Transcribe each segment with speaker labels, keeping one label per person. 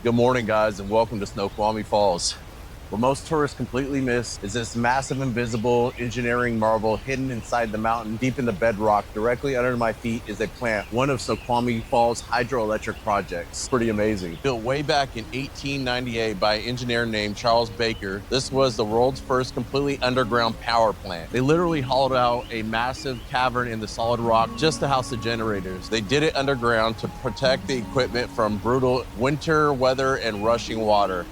Speaker 1: Good morning, guys, and welcome to Snoqualmie Falls. What most tourists completely miss is this massive invisible engineering marvel hidden inside the mountain deep in the bedrock. Directly under my feet is a plant, one of Snoqualmie Falls' hydroelectric projects. Pretty amazing. Built way back in 1898 by an engineer named Charles Baker, this was the world's first completely underground power plant. They literally hollowed out a massive cavern in the solid rock just to house the generators. They did it underground to protect the equipment from brutal winter weather and rushing water.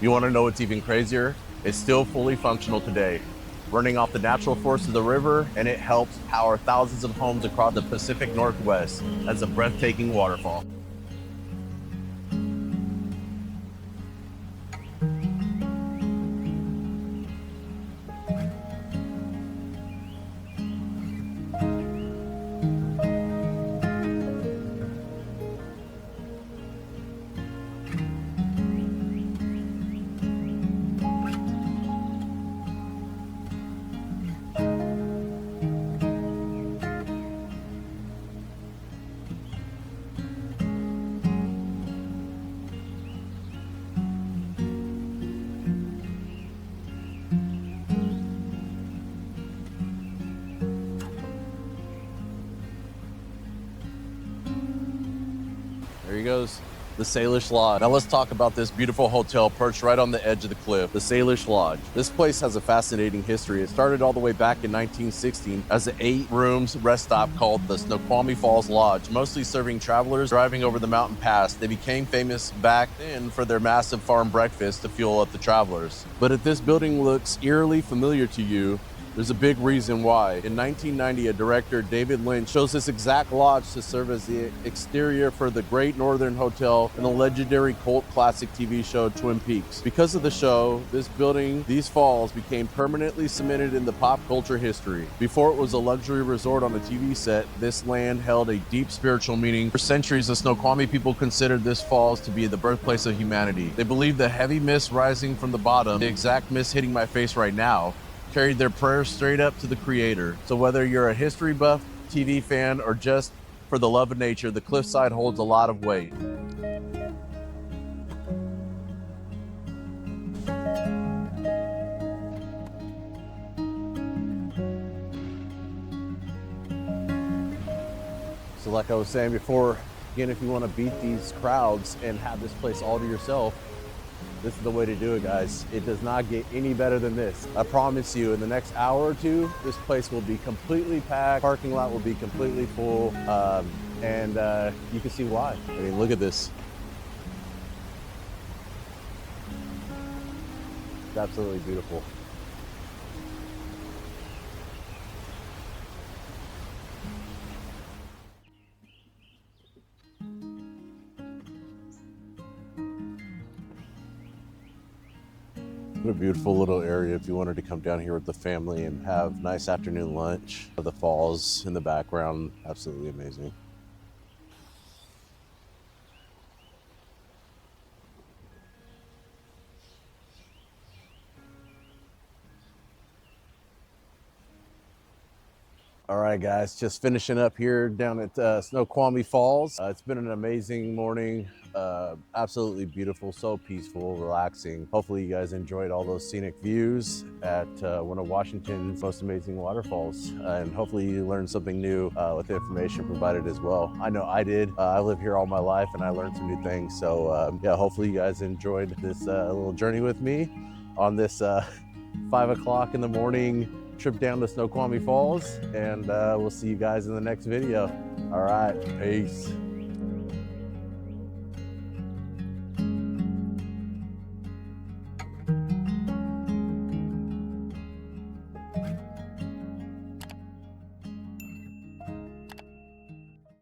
Speaker 1: You want to know what's even crazier? It's still fully functional today, running off the natural force of the river, and it helps power thousands of homes across the Pacific Northwest as a breathtaking waterfall. There he goes, the Salish Lodge. Now let's talk about this beautiful hotel perched right on the edge of the cliff, the Salish Lodge. This place has a fascinating history. It started all the way back in 1916 as an 8-rooms rest stop called the Snoqualmie Falls Lodge, mostly serving travelers driving over the mountain pass. They became famous back then for their massive farm breakfast to fuel up the travelers. But if this building looks eerily familiar to you, there's a big reason why. In 1990, a director, David Lynch, chose this exact lodge to serve as the exterior for the Great Northern Hotel in the legendary cult classic TV show Twin Peaks. Because of the show, this building, these falls, became permanently cemented in the pop culture history. Before it was a luxury resort on a TV set, this land held a deep spiritual meaning. For centuries, the Snoqualmie people considered this falls to be the birthplace of humanity. They believed the heavy mist rising from the bottom, the exact mist hitting my face right now, carried their prayers straight up to the Creator. So whether you're a history buff, TV fan, or just for the love of nature, the cliffside holds a lot of weight. So like I was saying before, again, if you want to beat these crowds and have this place all to yourself, this is the way to do it, guys. It does not get any better than this. I promise you, in the next hour or two, this place will be completely packed. Parking lot will be completely full, and you can see why. I mean, look at this. It's absolutely beautiful. What a beautiful little area if you wanted to come down here with the family and have nice afternoon lunch. The falls in the background, absolutely amazing. All right, guys, just finishing up here down at Snoqualmie Falls. It's been an amazing morning. Absolutely beautiful, so peaceful, relaxing. Hopefully you guys enjoyed all those scenic views at one of Washington's most amazing waterfalls. And hopefully you learned something new with the information provided as well. I know I did. I live here all my life and I learned some new things. So yeah, hopefully you guys enjoyed this little journey with me on this 5 o'clock in the morning trip down to Snoqualmie Falls, and we'll see you guys in the next video. All right, peace.